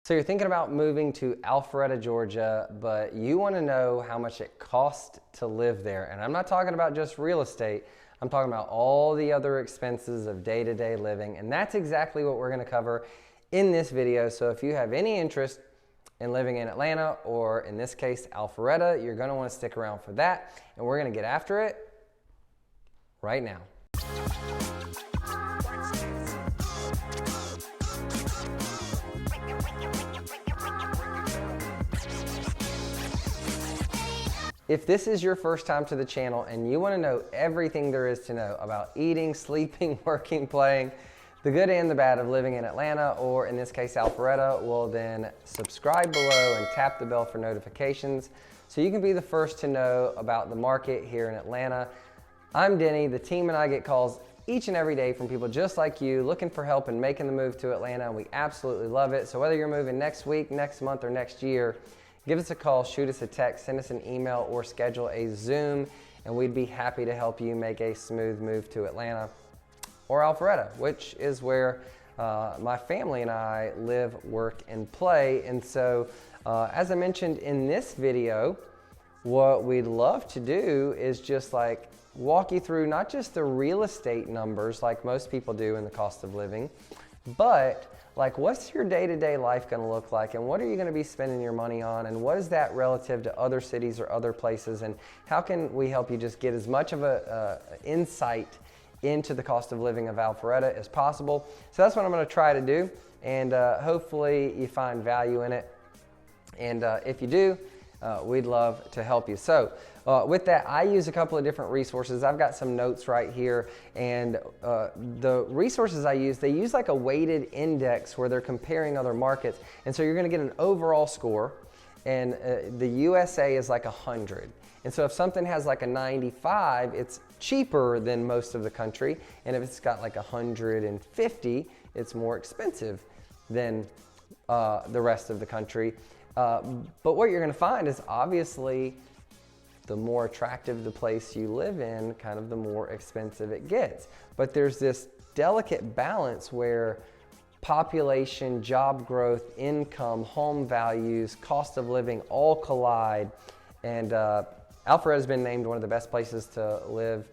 So you're thinking about moving to Alpharetta, Georgia, but you want to know how much it costs to live there. And I'm not talking about just real estate. I'm talking about all the other expenses of day-to-day living. And that's exactly what we're going to cover in this video. So if you have any interest in living in Atlanta, or in this case, Alpharetta, you're going to want to stick around for that. And we're going to get after it right now. If this is your first time to the channel and you want to know everything there is to know about eating, sleeping, working, playing, the good and the bad of living in Atlanta, or in this case Alpharetta, well then subscribe below and tap the bell for notifications so you can be the first to know about the market here in Atlanta. I'm Denny. The team and I get calls each and every day from people just like you looking for help in making the move to Atlanta, and we absolutely love it. So whether you're moving next week, next month, or next year, give us a call, shoot us a text, send us an email, or schedule a Zoom, and we'd be happy to help you make a smooth move to Atlanta or Alpharetta, which is where my family and I live, work, and play. And so, as I mentioned in this video, what we'd love to do is just like walk you through not just the real estate numbers like most people do in the cost of living, but like what's your day-to-day life going to look like, and what are you going to be spending your money on, and what is that relative to other cities or other places, and how can we help you just get as much of a insight into the cost of living of Alpharetta as possible. So that's what I'm going to try to do, and hopefully you find value in it, and if you do, we'd love to help you. So with that, I use a couple of different resources. I've got some notes right here, and the resources I use, they use like a weighted index where they're comparing other markets, and so you're going to get an overall score, and the USA is like 100. And so if something has like a 95, it's cheaper than most of the country, and if it's got like 150, it's more expensive than the rest of the country. But what you're going to find is obviously the more attractive the place you live in, kind of the more expensive it gets. But there's this delicate balance where population, job growth, income, home values, cost of living all collide. And Alpharetta has been named one of the best places to live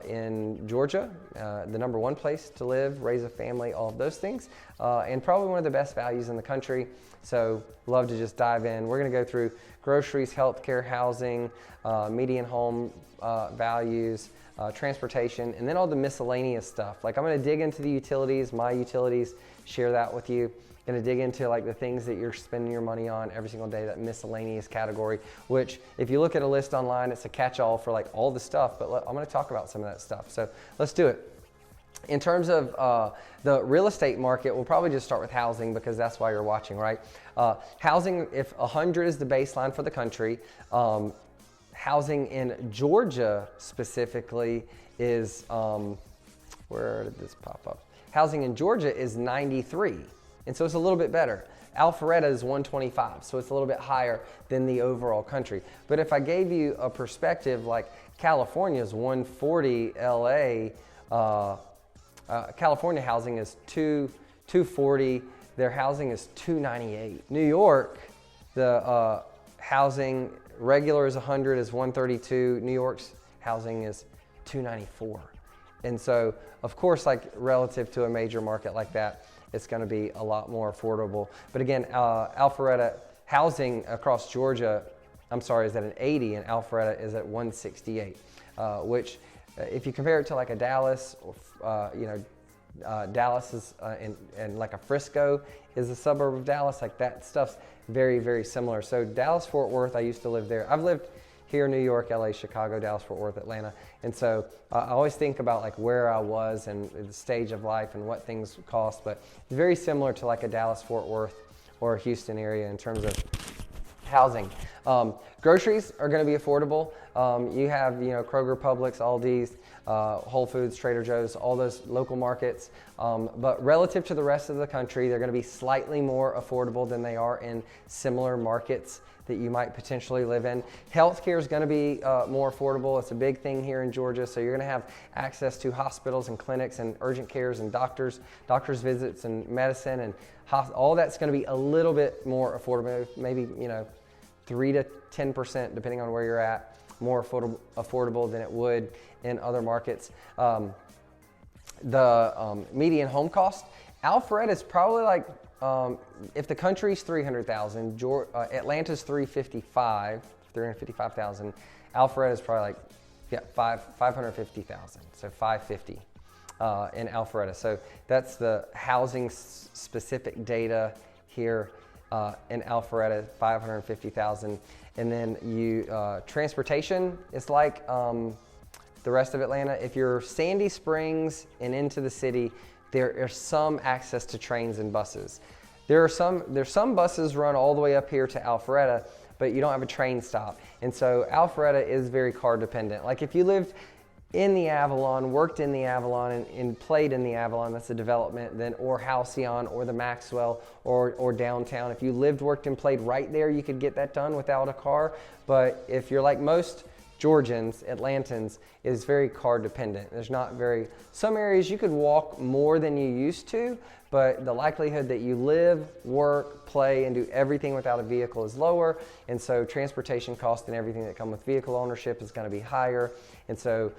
in Georgia, the #1 place to live, raise a family, all of those things, and probably one of the best values in the country. So love to just dive in. We're going to go through groceries, healthcare, housing, median home values, transportation, and then all the miscellaneous stuff. Like I'm going to dig into the utilities, my utilities, share that with you. Going to dig into like the things that you're spending your money on every single day, that miscellaneous category, which if you look at a list online, it's a catch-all for like all the stuff, but I'm going to talk about some of that stuff. So let's do it. In terms of the real estate market, we'll probably just start with housing because that's why you're watching, right? Housing, if 100 is the baseline for the country, housing in Georgia specifically is, where did this pop up? Housing in Georgia is 93. And so it's a little bit better. Alpharetta is 125, so it's a little bit higher than the overall country. But if I gave you a perspective, like California is 140, LA, California housing is 240, their housing is 298. New York, the housing regular is 100, is 132. New York's housing is 294. And so, of course, like relative to a major market like that, it's going to be a lot more affordable. But again, Alpharetta housing across Georgia, I'm sorry, is at an 80, and Alpharetta is at 168, which if you compare it to like a Dallas, or Dallas is and like a Frisco is a suburb of Dallas, like that stuff's very, very similar. So Dallas, Fort Worth, I used to live there. I've lived here in New York, LA, Chicago, Dallas, Fort Worth, Atlanta. And so I always think about like where I was and the stage of life and what things cost, but it's very similar to like a Dallas, Fort Worth or a Houston area in terms of housing. Groceries are going to be affordable. You have, Kroger, Publix, Aldi's, Whole Foods, Trader Joe's, all those local markets. But relative to the rest of the country, they're going to be slightly more affordable than they are in similar markets that you might potentially live in. Healthcare is going to be more affordable. It's a big thing here in Georgia. So you're going to have access to hospitals and clinics and urgent cares and doctors visits and medicine and all that's going to be a little bit more affordable. Maybe 3 to 10%, depending on where you're at, more affordable than it would in other markets. The median home cost, Alpharetta is probably like, if the country's 300,000, Atlanta's 355,000. Alpharetta is probably like 550,000, so 550 in Alpharetta. So that's the housing specific data here in Alpharetta, 550,000. And then transportation is like the rest of Atlanta. If you're Sandy Springs and into the city, there is some access to trains and buses. There's some buses run all the way up here to Alpharetta, but you don't have a train stop. And so Alpharetta is very car dependent. Like if you lived in the Avalon, worked in the Avalon, and played in the Avalon, that's a development, then or Halcyon or the Maxwell or downtown. If you lived, worked, and played right there, you could get that done without a car. But if you're like most Georgians, Atlantans, is very car dependent. Some areas you could walk more than you used to, but the likelihood that you live, work, play, and do everything without a vehicle is lower. And so transportation costs and everything that come with vehicle ownership is going to be higher. And so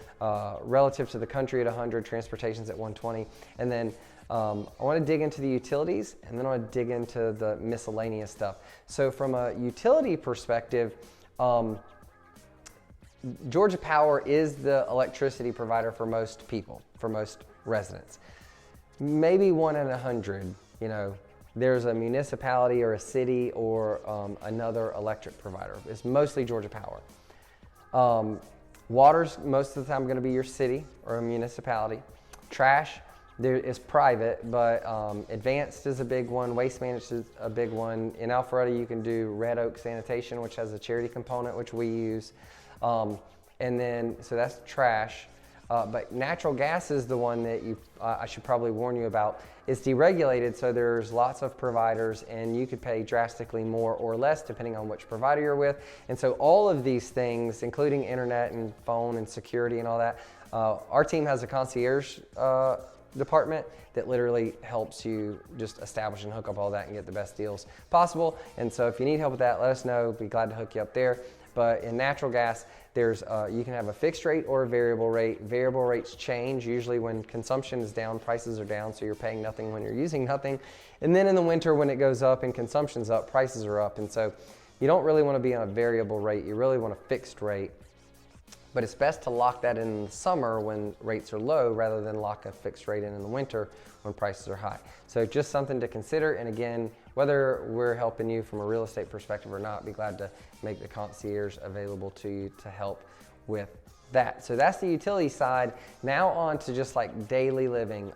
relative to the country at 100, transportation's at 120. And then I want to dig into the utilities, and then I want to dig into the miscellaneous stuff. So from a utility perspective, Georgia Power is the electricity provider for most people, for most residents. Maybe 1 in 100, there's a municipality or a city or another electric provider. It's mostly Georgia Power. Water's most of the time going to be your city or a municipality. Trash is private, but Advanced is a big one. Waste Management is a big one. In Alpharetta, you can do Red Oak Sanitation, which has a charity component, which we use. And then, so that's trash. But natural gas is the one that I should probably warn you about. It's deregulated, so there's lots of providers, and you could pay drastically more or less depending on which provider you're with. And so all of these things, including internet and phone and security and all that, our team has a concierge department that literally helps you just establish and hook up all that and get the best deals possible. And so if you need help with that, let us know. Be glad to hook you up there. But in natural gas, you can have a fixed rate or a variable rate. Variable rates change. Usually when consumption is down, prices are down, so you're paying nothing when you're using nothing. And then in the winter, when it goes up and consumption's up, prices are up. And so you don't really want to be on a variable rate. You really want a fixed rate. But it's best to lock that in the summer when rates are low rather than lock a fixed rate in the winter when prices are high. So just something to consider. And again, whether we're helping you from a real estate perspective or not, be glad to make the concierge available to you to help with that. So that's the utility side. Now on to just like daily living.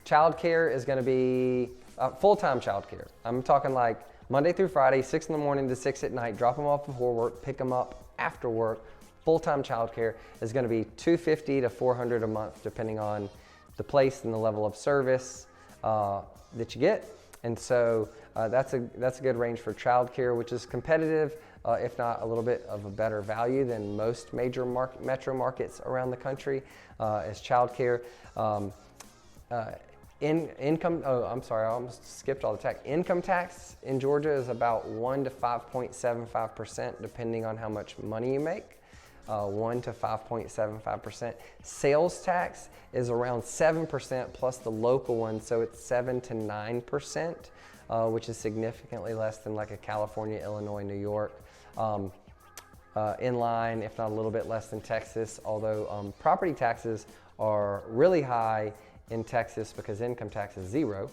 Childcare is going to be full-time childcare. I'm talking like Monday through Friday, 6 in the morning to 6 at night, drop them off before work, pick them up after work. Full-time childcare is going to be $250 to $400 a month, depending on the place and the level of service that you get. And so that's a good range for childcare, which is competitive, if not a little bit of a better value than most major metro markets around the country as childcare. Income, I almost skipped all the tax. Income tax in Georgia is about 1 to 5.75%, depending on how much money you make. 1 to 5.75%. Sales tax is around 7% plus the local one, so it's 7 to 9%, which is significantly less than like a California, Illinois, New York. In line, if not a little bit less than Texas, although property taxes are really high in Texas because income tax is 0.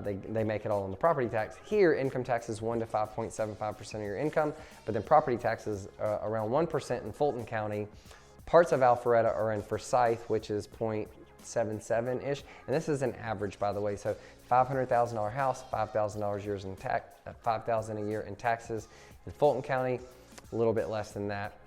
They make it all on the property tax. Here, income tax is 1 to 5.75% of your income, but then property taxes around 1% in Fulton County. Parts of Alpharetta are in Forsyth, which is 0.77-ish, and this is an average, by the way. So $500,000 house, $5,000 a year in taxes. In Fulton County, a little bit less than that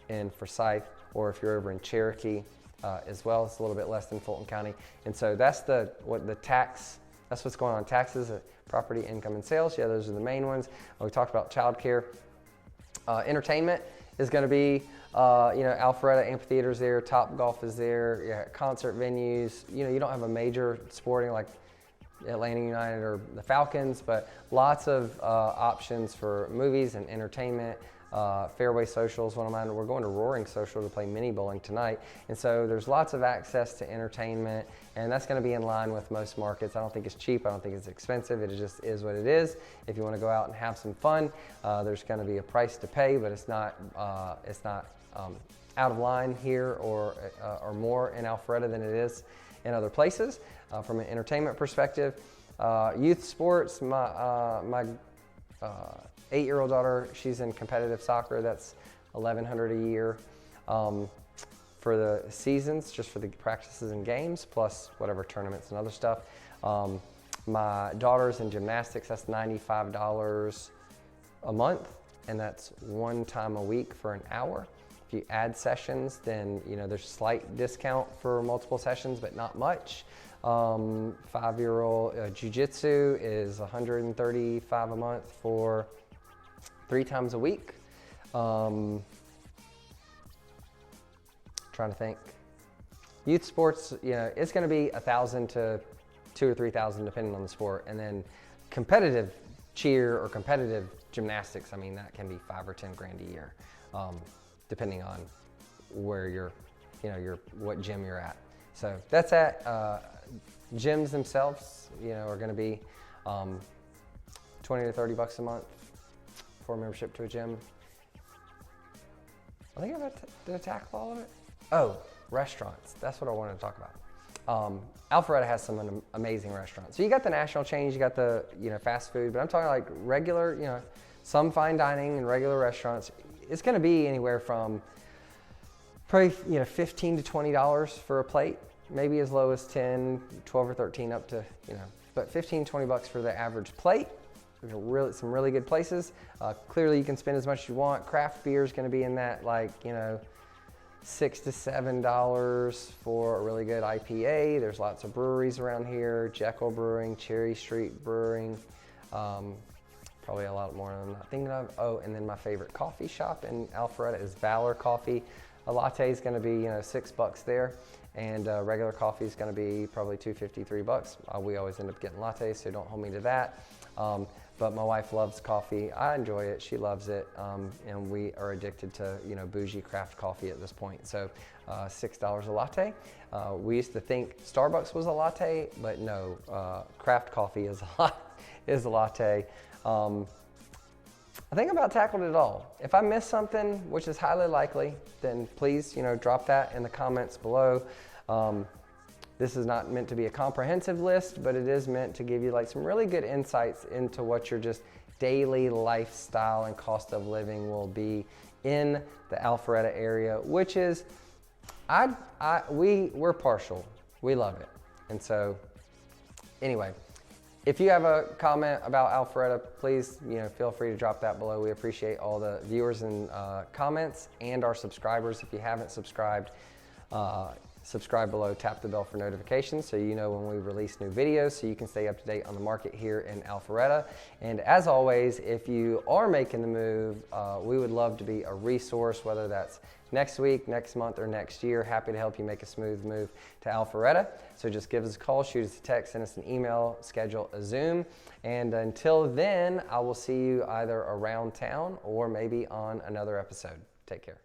in Forsyth, or if you're over in Cherokee as well, it's a little bit less than Fulton County. And so that's that's what's going on. Taxes, property, income, and sales. Yeah, those are the main ones. We talked about childcare. Entertainment is going to be, Alpharetta Amphitheater's there, Top Golf is there, yeah, concert venues. You don't have a major sporting like Atlanta United or the Falcons, but lots of options for movies and entertainment. Fairway Social is one of mine. We're going to Roaring Social to play mini bowling tonight. And so there's lots of access to entertainment, and that's going to be in line with most markets. I don't think it's cheap. I don't think it's expensive. It just is what it is. If you want to go out and have some fun, there's going to be a price to pay, but it's not out of line here or more in Alpharetta than it is in other places. From an entertainment perspective, youth sports, my 8-year-old daughter, she's in competitive soccer. That's $1,100 a year for the seasons, just for the practices and games, plus whatever tournaments and other stuff. My daughter's in gymnastics. That's $95 a month, and that's one time a week for an hour. If you add sessions, then there's slight discount for multiple sessions, but not much. 5-year-old jiu-jitsu is $135 a month for 3 times a week. Trying to think. Youth sports, it's going to be $1,000 to $2,000 or $3,000 depending on the sport, and then competitive cheer or competitive gymnastics. I mean, that can be $5 or $10 grand a year, depending on where what gym you're at. So that's at gyms themselves. Are going to be $20 to $30 a month for a membership to a gym. I think did I tackle all of it? Oh, restaurants. That's what I wanted to talk about. Alpharetta has some amazing restaurants. So you got the national chains, you got the fast food, but I'm talking like regular, some fine dining and regular restaurants. It's going to be anywhere from probably $15 to $20 for a plate, maybe as low as 10, 12 or 13 up to but 15, 20 bucks for the average plate. There's some really good places. Clearly you can spend as much as you want. Craft beer is going to be in that $6 to $7 for a really good IPA. There's lots of breweries around here. Jekyll Brewing, Cherry Street Brewing, probably a lot more I'm not thinking of. Oh, and then my favorite coffee shop in Alpharetta is Valor Coffee. A latte is going to be $6 there, and regular coffee is going to be probably $2.50, $3. We always end up getting lattes, so don't hold me to that. But my wife loves coffee. I enjoy it. She loves it, and we are addicted to bougie craft coffee at this point. So $6 a latte. We used to think Starbucks was a latte, but no, craft coffee is a latte. I think I've about tackled it all. If I missed something, which is highly likely, then please drop that in the comments below. This is not meant to be a comprehensive list, but it is meant to give you some really good insights into what your just daily lifestyle and cost of living will be in the Alpharetta area, which is, we're partial. We love it. And so anyway, if you have a comment about Alpharetta, please feel free to drop that below. We appreciate all the viewers and comments, and our subscribers. If you haven't subscribed, subscribe below, tap the bell for notifications so you know when we release new videos, so you can stay up to date on the market here in Alpharetta. And as always, if you are making the move, we would love to be a resource, whether that's next week, next month, or next year. Happy to help you make a smooth move to Alpharetta. So just give us a call, shoot us a text, send us an email, schedule a Zoom. And until then, I will see you either around town or maybe on another episode. Take care.